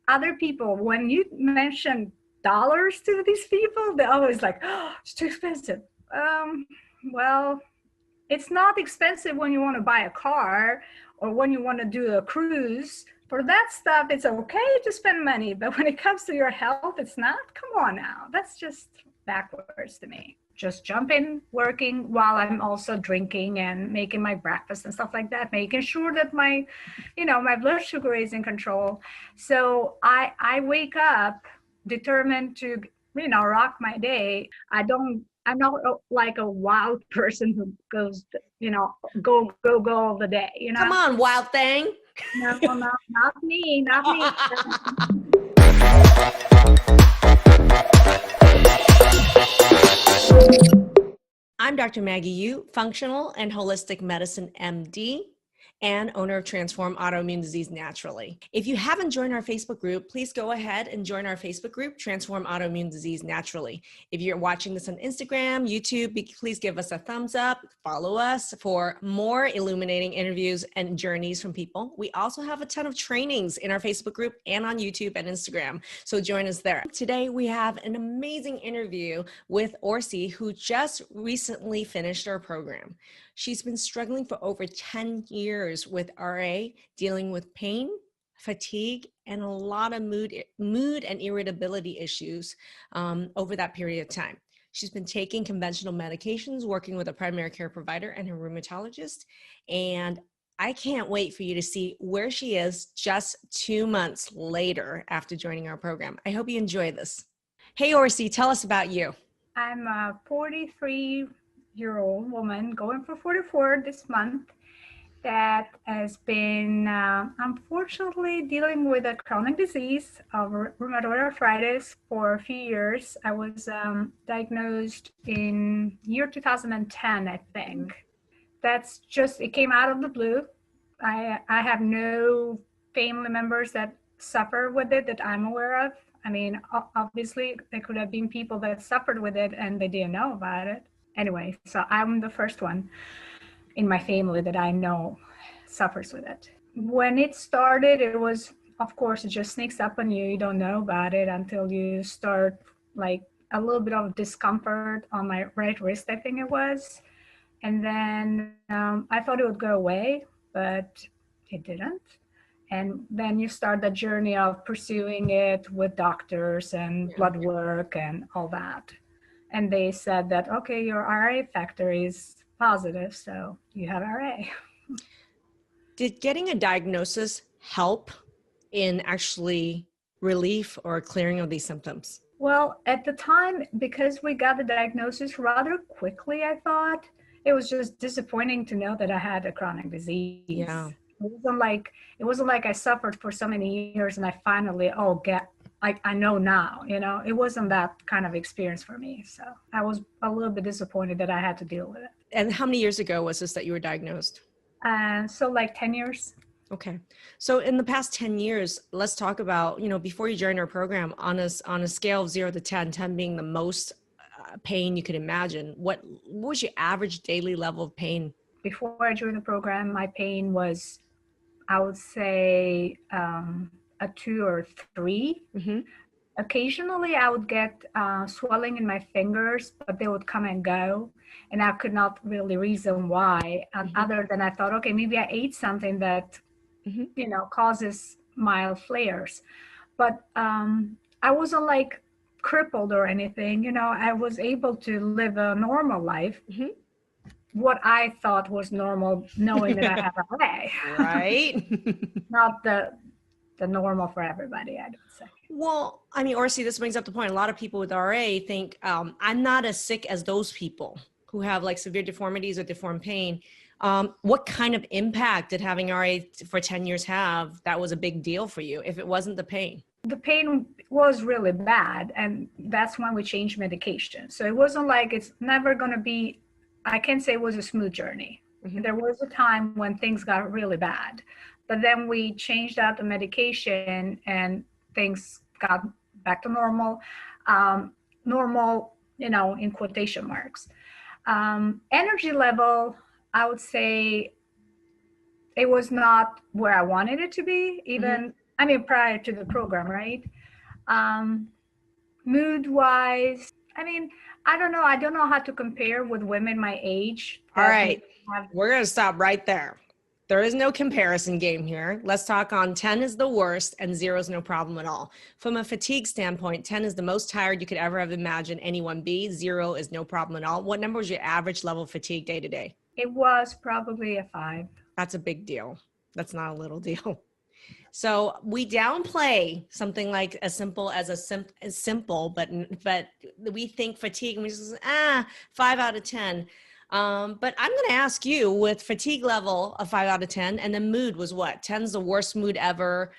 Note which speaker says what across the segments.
Speaker 1: other people, when you mention dollars to these people, they're always like, oh, it's too expensive. Well, it's not expensive when you want to buy a car or when you want to do a cruise. For that stuff, it's okay to spend money, but when it comes to your health, it's not. Come on now, that's just backwards to me. Just jump in working while I'm also drinking and making my breakfast and stuff like that, making sure that my blood sugar is in control. So I wake up determined to, rock my day. I'm not like a wild person who goes, go all the day,
Speaker 2: Come on, wild thing.
Speaker 1: No, not me.
Speaker 2: I'm Dr. Maggie Youre, functional and holistic medicine MD and owner of Transform Autoimmune Disease Naturally. If you haven't joined our Facebook group, please go ahead and join our Facebook group, Transform Autoimmune Disease Naturally. If you're watching this on Instagram, YouTube, please give us a thumbs up, follow us for more illuminating interviews and journeys from people. We also have a ton of trainings in our Facebook group and on YouTube and Instagram, so join us there. Today, we have an amazing interview with Orsi, who just recently finished our program. She's been struggling for over 10 years with RA, dealing with pain, fatigue, and a lot of mood and irritability issues over that period of time. She's been taking conventional medications, working with a primary care provider and her rheumatologist, and I can't wait for you to see where she is just 2 months later after joining our program. I hope you enjoy this. Hey, Orsi, tell us about you.
Speaker 1: I'm a 43-year-old woman going for 44 this month that has been unfortunately dealing with a chronic disease of rheumatoid arthritis for a few years. I was diagnosed in year 2010, I think. That's just, it came out of the blue. I have no family members that suffer with it that I'm aware of. I mean, obviously there could have been people that suffered with it and they didn't know about it. Anyway, so I'm the first one in my family that I know suffers with it. When it started, it was, of course, it just sneaks up on you. You don't know about it until you start like a little bit of discomfort on my right wrist, I think it was. And then I thought it would go away, but it didn't. And then you start the journey of pursuing it with doctors and blood work and all that. And they said that, okay, your RA factor is positive, so you have RA.
Speaker 2: Did getting a diagnosis help in actually relief or clearing of these symptoms?
Speaker 1: Well, at the time, because we got the diagnosis rather quickly, I thought it was just disappointing to know that I had a chronic disease.
Speaker 2: Yeah.
Speaker 1: It wasn't like I suffered for so many years and I finally, I know now, it wasn't that kind of experience for me. So I was a little bit disappointed that I had to deal with it.
Speaker 2: And how many years ago was this that you were diagnosed?
Speaker 1: So like 10 years.
Speaker 2: Okay. So in the past 10 years, let's talk about, before you joined our program, on a scale of 0 to 10, 10 being the most pain you could imagine, what was your average daily level of pain?
Speaker 1: Before I joined the program, my pain was, I would say, a 2 or 3.
Speaker 2: Mm-hmm.
Speaker 1: Occasionally I would get swelling in my fingers, but they would come and go. And I could not really reason why, other than I thought, okay, maybe I ate something that, causes mild flares. But I wasn't like crippled or anything. I was able to live a normal life. Mm-hmm. What I thought was normal, knowing that I have RA.
Speaker 2: Right.
Speaker 1: Not the normal for everybody, I would say.
Speaker 2: Well, I mean, Orsi, this brings up the point. A lot of people with RA think, I'm not as sick as those people who have like severe deformities or deformed pain. What kind of impact did having RA for 10 years have that was a big deal for you if it wasn't the pain?
Speaker 1: The pain was really bad, and that's when we changed medication. So it wasn't like it's never going to be, I can't say it was a smooth journey. Mm-hmm. There was a time when things got really bad, but then we changed out the medication and things got back to normal, in quotation marks. Energy level, I would say it was not where I wanted it to be, even I mean, prior to the program, right? Um, Mood wise, I mean, I don't know. I don't know how to compare with women my age
Speaker 2: All
Speaker 1: that may
Speaker 2: right,
Speaker 1: have.
Speaker 2: we're going to stop right there. There is no comparison game here. Let's talk on 10 is the worst and 0 is no problem at all. From a fatigue standpoint, 10 is the most tired you could ever have imagined anyone be. 0 is no problem at all. What number was your average level of fatigue day to day?
Speaker 1: It was probably a 5.
Speaker 2: That's a big deal. That's not a little deal. So we downplay something like as simple as simple, but we think fatigue and we just 5 out of 10. But I'm going to ask you, with fatigue level of 5 out of 10, and the mood was what? 10 is the worst mood ever.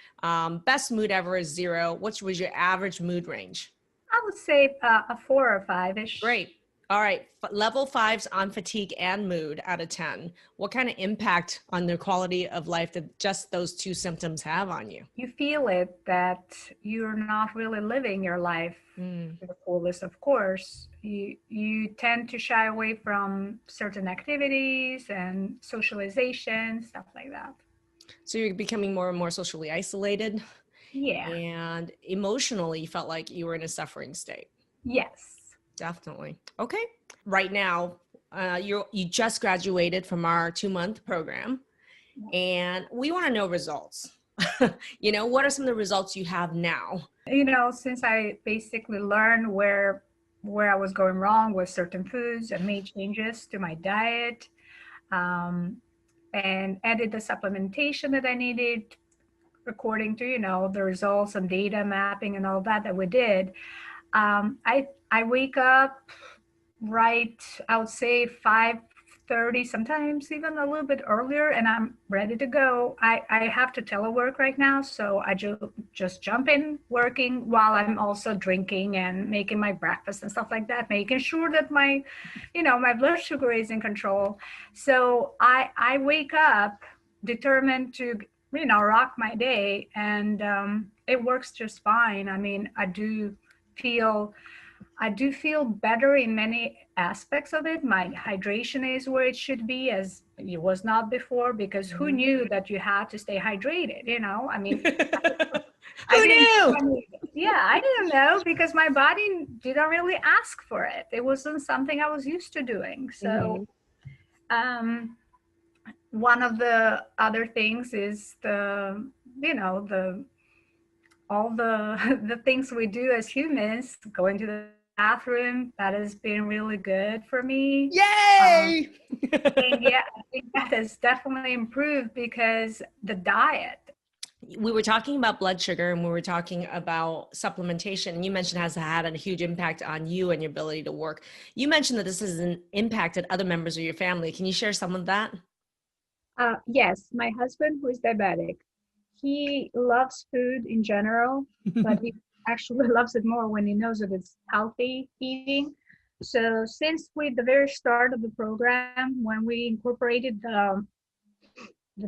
Speaker 2: Best mood ever is 0. What was your average mood range?
Speaker 1: I would say a 4 or 5-ish.
Speaker 2: Great. All right. Level 5's on fatigue and mood out of 10. What kind of impact on the quality of life did just those two symptoms have on you?
Speaker 1: You feel it that you're not really living your life to the fullest, of course. You tend to shy away from certain activities and socialization, stuff like that.
Speaker 2: So you're becoming more and more socially isolated,
Speaker 1: Yeah.
Speaker 2: and emotionally you felt like you were in a suffering state.
Speaker 1: Yes.
Speaker 2: Definitely. Okay. Right now, you just graduated from our 2-month program, and we want to know results. What are some of the results you have now?
Speaker 1: Since I basically learned where I was going wrong with certain foods and made changes to my diet, and added the supplementation that I needed according to, the results and data mapping and all that we did. I wake up right, I would say 5:30, sometimes even a little bit earlier, and I'm ready to go. I have to telework right now, so I just jump in working while I'm also drinking and making my breakfast and stuff like that, making sure that my blood sugar is in control. So I wake up determined to rock my day, and it works just fine. I mean, feel I do feel better in many aspects of it. My hydration is where it should be, as it was not before, because who knew that you had to stay hydrated? I mean, I
Speaker 2: Who knew?
Speaker 1: didn't, yeah, I didn't know because my body didn't really ask for it. It wasn't something I was used to doing. So, one of the other things is all the the things we do as humans, going to the bathroom. That has been really good for me.
Speaker 2: Yay!
Speaker 1: And yeah, I think that has definitely improved because the diet.
Speaker 2: We were talking about blood sugar and we were talking about supplementation, and you mentioned has had a huge impact on you and your ability to work. You mentioned that this has impacted other members of your family. Can you share some of that?
Speaker 1: Yes, my husband, who is diabetic, he loves food in general, but he actually loves it more when he knows that it's healthy eating. So since the very start of the program, when we incorporated the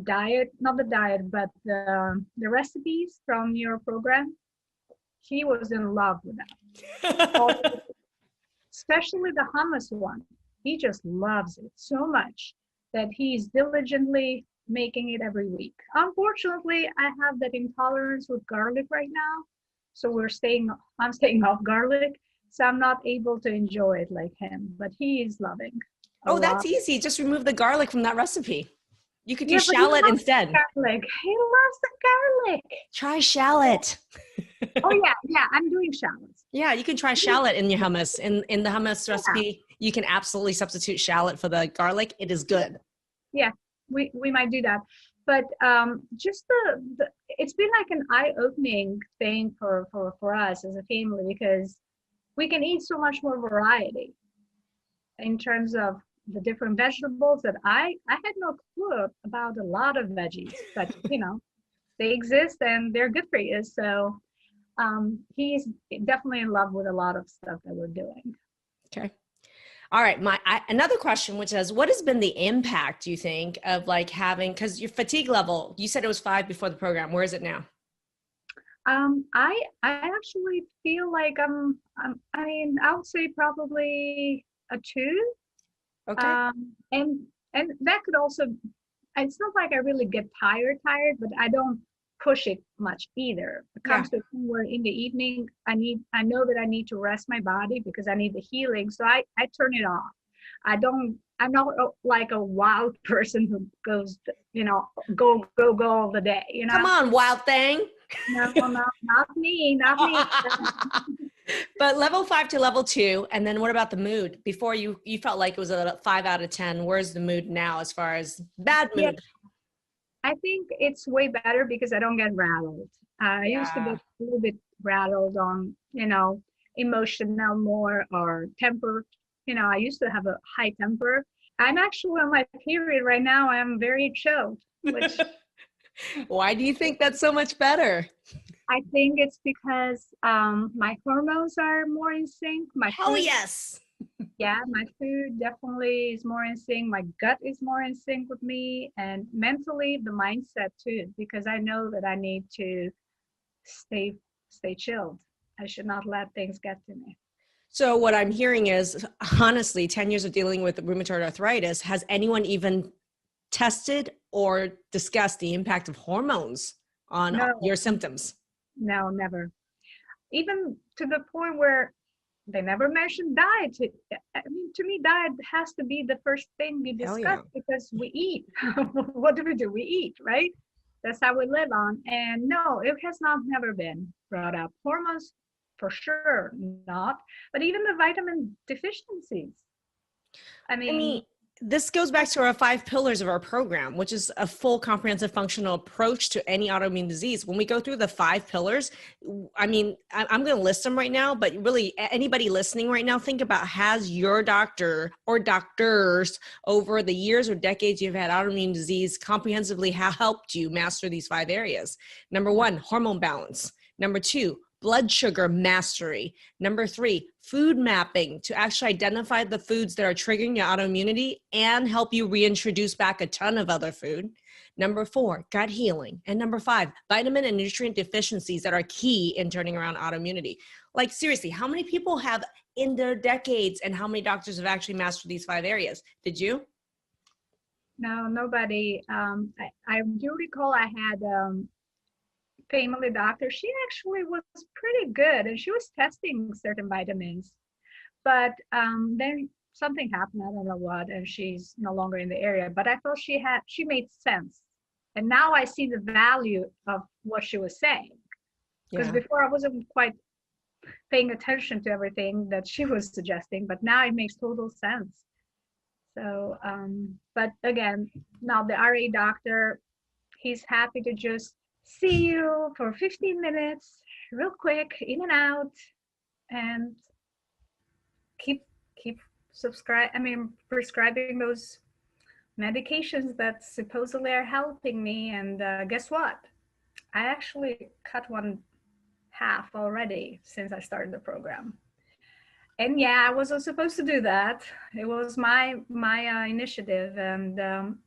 Speaker 1: diet, not the diet, but the recipes from your program, he was in love with that. Especially the hummus one. He just loves it so much that he's diligently making it every week. Unfortunately, I have that intolerance with garlic right now. So I'm staying off garlic. So I'm not able to enjoy it like him, but he is loving a
Speaker 2: Oh, that's
Speaker 1: lot.
Speaker 2: easy. Just remove the garlic from that recipe. You could do
Speaker 1: Yeah, but he
Speaker 2: shallot
Speaker 1: loves
Speaker 2: instead.
Speaker 1: garlic. He loves the garlic.
Speaker 2: Try shallot.
Speaker 1: Oh yeah, I'm doing shallots.
Speaker 2: Yeah, you can try shallot in your hummus. In the hummus recipe, you can absolutely substitute shallot for the garlic. It is good.
Speaker 1: Yeah, we might do that. But just it's been like an eye-opening thing for us as a family, because we can eat so much more variety in terms of the different vegetables that I had no clue about a lot of veggies, but they exist and they're good for you. So he's definitely in love with a lot of stuff that we're doing.
Speaker 2: Okay. All right. Another question, which is, what has been the impact, you think, of like having, because your fatigue level, you said it was 5 before the program. Where is it now?
Speaker 1: I actually feel like I mean, I would say probably a 2.
Speaker 2: Okay.
Speaker 1: And that could also, it's not like I really get tired, but I don't push it much either. It
Speaker 2: Yeah.
Speaker 1: comes to a point where in the evening, I know that I need to rest my body because I need the healing. So I turn it off. I'm not like a wild person who goes, go all the day,
Speaker 2: Come on, wild thing.
Speaker 1: No, not me, not me.
Speaker 2: But level 5 to level 2, and then what about the mood? Before you felt like it was a 5 out of 10. Where's the mood now as far as bad mood?
Speaker 1: Yeah, I think it's way better because I don't get rattled. I used to get a little bit rattled on, emotional more or temper. I used to have a high temper. I'm actually on my period right now. I'm very chilled, which
Speaker 2: Why do you think that's so much better?
Speaker 1: I think it's because my hormones are more in sync.
Speaker 2: Oh, yes.
Speaker 1: Yeah, my food definitely is more in sync. My gut is more in sync with me, and mentally the mindset too, because I know that I need to stay chilled. I should not let things get to me.
Speaker 2: So what I'm hearing is, honestly, 10 years of dealing with rheumatoid arthritis, has anyone even tested or discussed the impact of hormones on your symptoms?
Speaker 1: No, never. Even to the point where they never mentioned diet. I mean, to me, diet has to be the first thing we discuss because we eat. What do? We eat, right? That's how we live on. And no, it has never been brought up. Hormones, for sure, not. But even the vitamin deficiencies. I mean,
Speaker 2: this goes back to our 5 pillars of our program, which is a full comprehensive functional approach to any autoimmune disease. When we go through the 5 pillars, I'm going to list them right now, but really anybody listening right now, think about, has your doctor or doctors over the years or decades you've had autoimmune disease comprehensively helped you master these 5 areas? Number 1, hormone balance. Number 2, blood sugar mastery. Number 3, food mapping to actually identify the foods that are triggering your autoimmunity and help you reintroduce back a ton of other food. Number 4, gut healing. And number 5, vitamin and nutrient deficiencies that are key in turning around autoimmunity. Like, seriously, how many people have in their decades, and how many doctors have actually mastered these 5 areas? Did you?
Speaker 1: No, nobody. I do recall I had family doctor. She actually was pretty good, and she was testing certain vitamins, but then something happened, I don't know what, and she's no longer in the area. But I thought she made sense, and now I see the value of what she was saying, because before I wasn't quite paying attention to everything that she was suggesting, but now it makes total sense. So but again, now the RA doctor, he's happy to just see you for 15 minutes, real quick, in and out, and keep prescribing those medications that supposedly are helping me. And guess what? I actually cut one half already since I started the program. And yeah, I wasn't supposed to do that. It was my initiative, and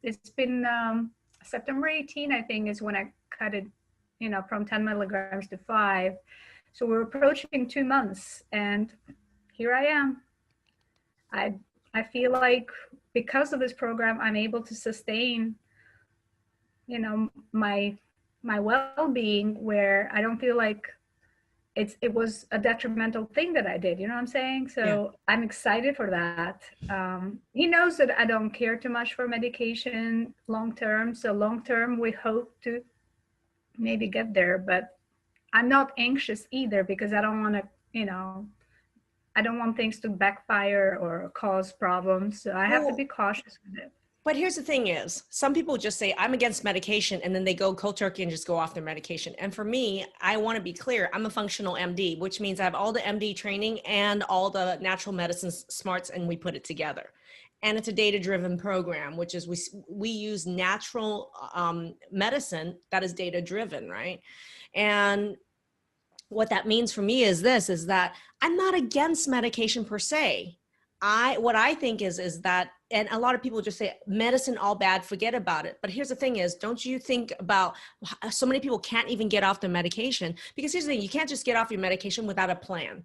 Speaker 1: it's been September 18, I think, is when I cut it, from 10 milligrams to 5. So we're approaching 2 months, and here I am. I feel like because of this program, I'm able to sustain, my well-being, where I don't feel like it was a detrimental thing that I did, you know what I'm saying? So I'm excited for that. He knows that I don't care too much for medication long-term. So long-term, we hope to maybe get there, but I'm not anxious either, because I don't want to, I don't want things to backfire or cause problems. So I have to be cautious with it.
Speaker 2: But here's the thing is, some people just say, I'm against medication, and then they go cold turkey and just go off their medication. And for me, I want to be clear, I'm a functional MD, which means I have all the MD training and all the natural medicine smarts, and we put it together. And it's a data-driven program, which is we use natural medicine that is data-driven, right? And what that means for me is that I'm not against medication per se. What I think is that, and a lot of people just say medicine all bad, forget about it. But here's the thing is, don't you think about so many people can't even get off their medication? Because here's the thing, you can't just get off your medication without a plan.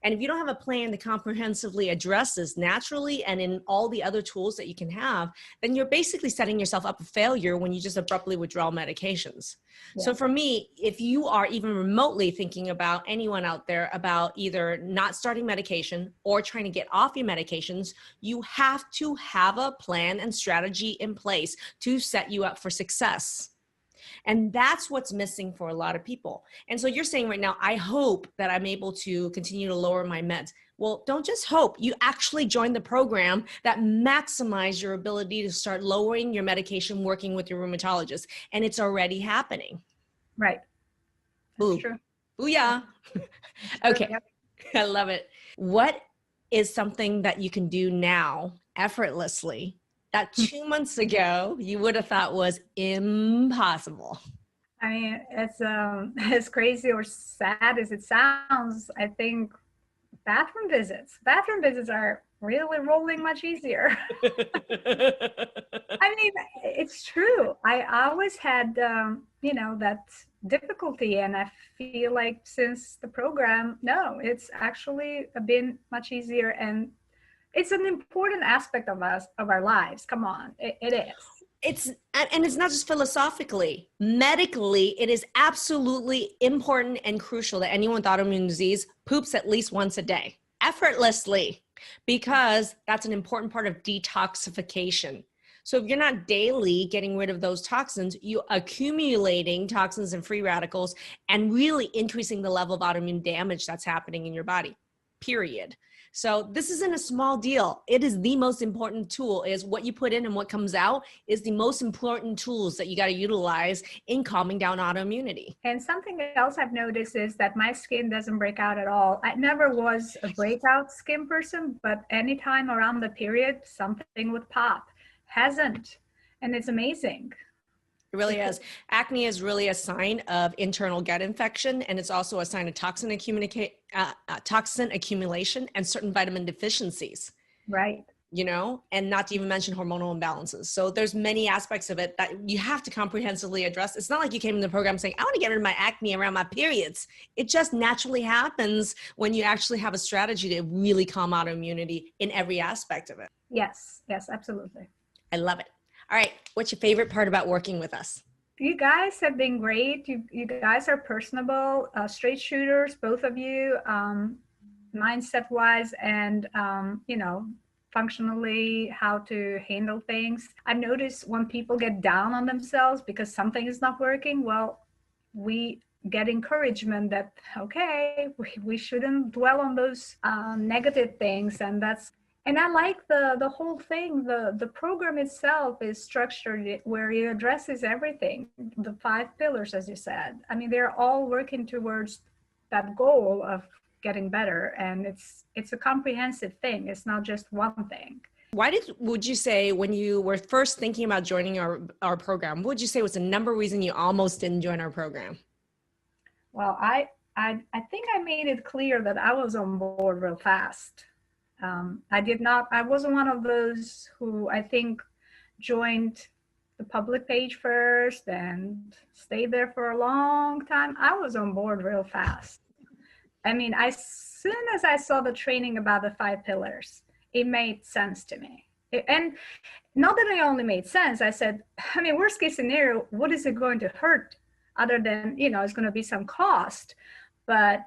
Speaker 2: And if you don't have a plan to comprehensively address this naturally and in all the other tools that you can have, then you're basically setting yourself up for failure when you just abruptly withdraw medications.
Speaker 1: Yeah.
Speaker 2: So for me, if you are even remotely thinking about anyone out there about either not starting medication or trying to get off your medications, you have to have a plan and strategy in place to set you up for success. And that's what's missing for a lot of people. And so you're saying right now, I hope that I'm able to continue to lower my meds. Well, don't just hope. You actually join the program that maximize your ability to start lowering your medication, working with your rheumatologist. And it's already happening.
Speaker 1: Right. That's true.
Speaker 2: Booyah. Okay. Yep. I love it. What is something that you can do now effortlessly that 2 months ago you would have thought was impossible?
Speaker 1: I mean, it's as crazy or sad as it sounds, I think bathroom visits are really rolling much easier. I mean, it's true. I always had, that difficulty, and I feel like since the program, no, it's actually been much easier, and it's an important aspect of our lives. Come on, it is.
Speaker 2: And it's not just philosophically, medically, it is absolutely important and crucial that anyone with autoimmune disease poops at least once a day, effortlessly, because that's an important part of detoxification. So if you're not daily getting rid of those toxins, you're accumulating toxins and free radicals and really increasing the level of autoimmune damage that's happening in your body, period. So this isn't a small deal. It is the most important tool. Is what you put in and what comes out is the most important tools that you got to utilize in calming down autoimmunity.
Speaker 1: And something else I've noticed is that my skin doesn't break out at all. I never was a breakout skin person, but anytime around the period, something would pop. Hasn't. And it's amazing.
Speaker 2: It really is. Acne is really a sign of internal gut infection, and it's also a sign of toxin accumulation and certain vitamin deficiencies.
Speaker 1: Right.
Speaker 2: And not to even mention hormonal imbalances. So there's many aspects of it that you have to comprehensively address. It's not like you came in the program saying, I want to get rid of my acne around my periods. It just naturally happens when you actually have a strategy to really calm autoimmunity in every aspect of it.
Speaker 1: Yes, absolutely.
Speaker 2: I love it. All right. What's your favorite part about working with us?
Speaker 1: You guys have been great. You guys are personable, straight shooters, both of you, mindset-wise and, functionally, how to handle things. I've noticed when people get down on themselves because something is not working, well, we get encouragement that, okay, we shouldn't dwell on those negative things. And I like the whole thing. The program itself is structured where it addresses everything, the 5 pillars, as you said. I mean, they're all working towards that goal of getting better. And it's a comprehensive thing. It's not just one thing.
Speaker 2: Would you say when you were first thinking about joining our program, what would you say was the number reason you almost didn't join our program?
Speaker 1: Well, I think I made it clear that I was on board real fast. I wasn't one of those who I think joined the public page first and stayed there for a long time. I was on board real fast. I mean, as soon as I saw the training about the 5 pillars, it made sense to me. And not that it only made sense, I said, I mean, worst case scenario, what is it going to hurt other than, it's going to be some cost, but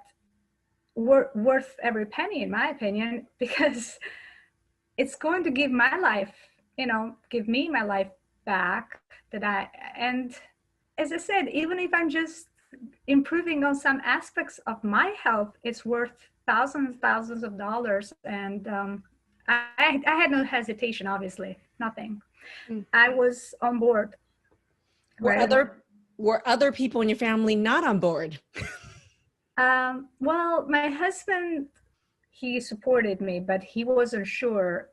Speaker 1: worth every penny, in my opinion, because it's going to give me my life back and as I said, even if I'm just improving on some aspects of my health, it's worth thousands of dollars. And I had no hesitation, obviously, nothing. I was on board.
Speaker 2: Were other people in your family not on board?
Speaker 1: Well, my husband, he supported me, but he wasn't sure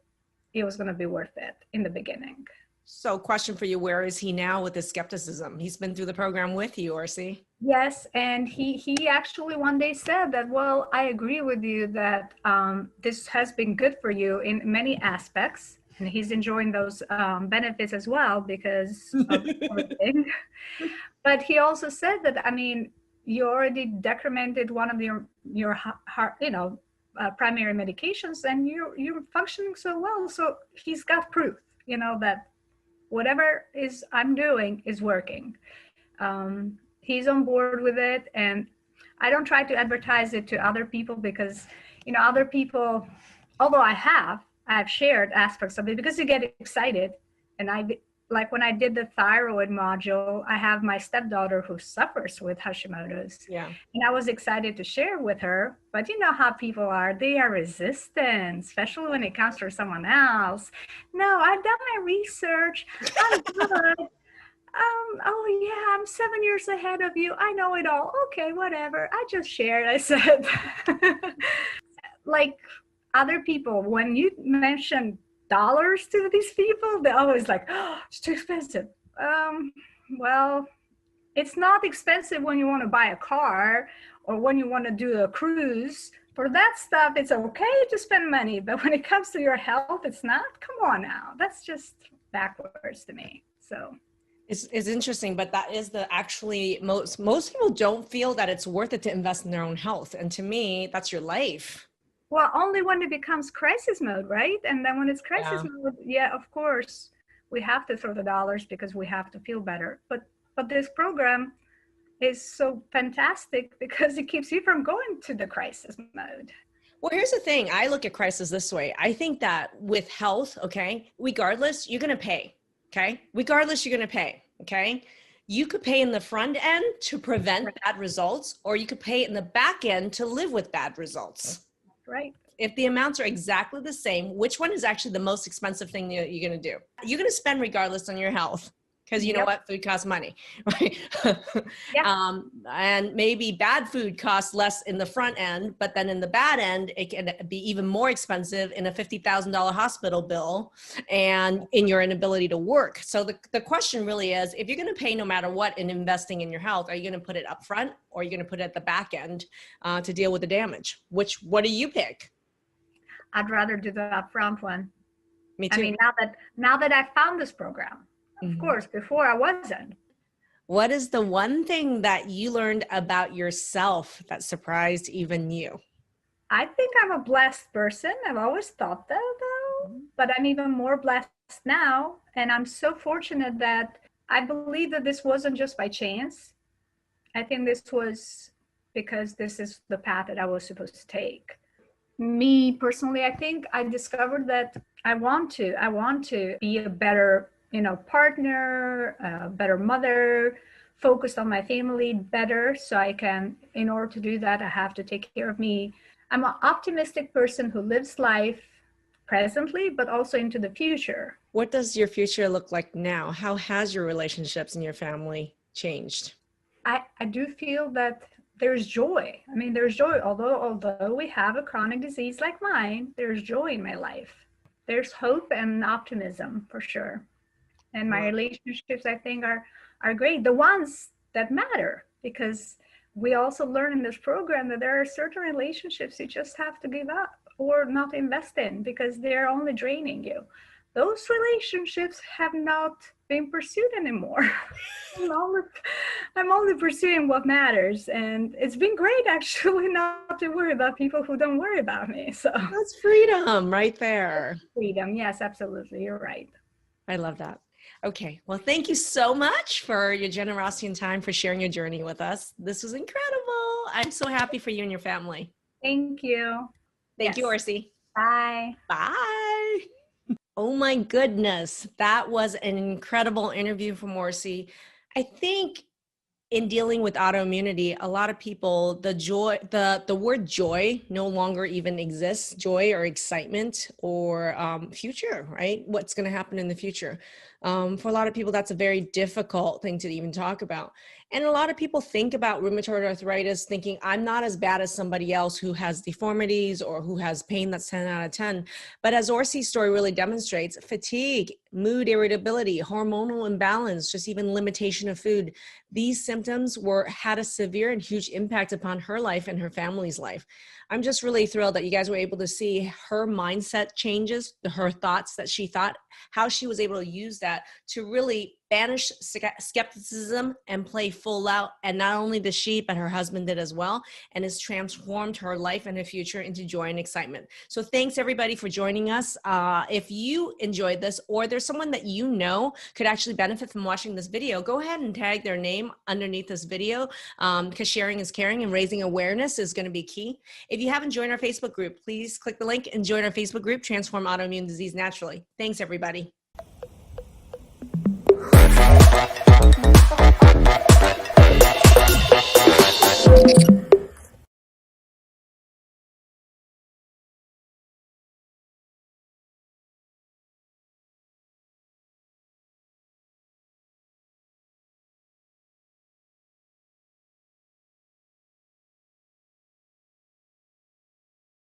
Speaker 1: it was going to be worth it in the beginning.
Speaker 2: So question for you, where is he now with his skepticism? He's been through the program with you, Orsi.
Speaker 1: Yes, and he actually one day said that, well, I agree with you that this has been good for you in many aspects, and he's enjoying those benefits as well because of everything. But he also said that, I mean, you already decremented one of your heart, primary medications, and you're functioning so well. So he's got proof, that whatever I'm doing is working. He's on board with it, and I don't try to advertise it to other people because, other people, although I've shared aspects of it because you get excited. And like when I did the thyroid module, I have my stepdaughter who suffers with Hashimoto's.
Speaker 2: Yeah.
Speaker 1: And I was excited to share with her, but you know how people are, they are resistant, especially when it comes from someone else. No, I've done my research. I'm good. Oh yeah, I'm 7 years ahead of you. I know it all. Okay, whatever. I just shared. I said, like other people, when you mention dollars to these people, they're always like, oh, it's too expensive. Well, it's not expensive when you want to buy a car or when you want to do a cruise. For that stuff, it's okay to spend money, but when it comes to your health, it's not. Come on now, that's just backwards to me. So.
Speaker 2: It's interesting, but that is most people don't feel that it's worth it to invest in their own health. And to me, that's your life.
Speaker 1: Well, only when it becomes crisis mode, right? And then when it's crisis mode, yeah, of course, we have to throw the dollars because we have to feel better. But this program is so fantastic because it keeps you from going to the crisis mode.
Speaker 2: Well, here's the thing. I look at crisis this way. I think that with health, okay, regardless, you're going to pay. Okay. Regardless, you're going to pay. Okay. You could pay in the front end to prevent bad results, or you could pay in the back end to live with bad results.
Speaker 1: Right.
Speaker 2: If the amounts are exactly the same, which one is actually the most expensive thing that you're going to do? You're going to spend regardless on your health. Because you know what? Food costs money, right? And maybe bad food costs less in the front end, but then in the bad end, it can be even more expensive in a $50,000 hospital bill and in your inability to work. So the question really is, if you're going to pay no matter what in investing in your health, are you going to put it up front or are you going to put it at the back end to deal with the damage? What do you pick?
Speaker 1: I'd rather do the upfront one.
Speaker 2: Me too.
Speaker 1: I mean, now that I found this program, of course, before I wasn't.
Speaker 2: What is the one thing that you learned about yourself that surprised even you?
Speaker 1: I think I'm a blessed person. I've always thought that, though, but I'm even more blessed now. And I'm so fortunate that I believe that this wasn't just by chance. I think this was because this is the path that I was supposed to take. Me personally, I think I discovered that I want to be a better partner, better mother, focused on my family better. So I can, in order to do that, I have to take care of me. I'm an optimistic person who lives life presently, but also into the future.
Speaker 2: What does your future look like now? How has your relationships and your family changed?
Speaker 1: I do feel that there's joy. I mean, there's joy. Although we have a chronic disease like mine, there's joy in my life. There's hope and optimism for sure. And my relationships, I think, are great. The ones that matter, because we also learn in this program that there are certain relationships you just have to give up or not invest in because they're only draining you. Those relationships have not been pursued anymore. I'm only pursuing what matters. And it's been great, actually, not to worry about people who don't worry about me. So
Speaker 2: that's freedom right there.
Speaker 1: Freedom. Yes, absolutely. You're right.
Speaker 2: I love that. Okay. Well, thank you so much for your generosity and time for sharing your journey with us. This was incredible. I'm so happy for you and your family.
Speaker 1: Thank you.
Speaker 2: Thank you, Orsi.
Speaker 1: Bye.
Speaker 2: Bye. Oh my goodness. That was an incredible interview from Orsi. I think in dealing with autoimmunity, a lot of people, the word joy no longer even exists. Joy or excitement or future, right? What's going to happen in the future? For a lot of people, that's a very difficult thing to even talk about. And a lot of people think about rheumatoid arthritis thinking, I'm not as bad as somebody else who has deformities or who has pain that's 10 out of 10. But as Orsi's story really demonstrates, fatigue, mood irritability, hormonal imbalance, just even limitation of food, these symptoms had a severe and huge impact upon her life and her family's life. I'm just really thrilled that you guys were able to see her mindset changes, her thoughts that she thought, how she was able to use that mindset to really banish skepticism and play full out. And not only did she, but her husband did as well, and has transformed her life and her future into joy and excitement. So thanks everybody for joining us. If you enjoyed this, or there's someone that you know could actually benefit from watching this video, go ahead and tag their name underneath this video, because sharing is caring and raising awareness is going to be key. If you haven't joined our Facebook group, please click the link and join our Facebook group, Transform Autoimmune Disease Naturally. Thanks everybody. Thank you.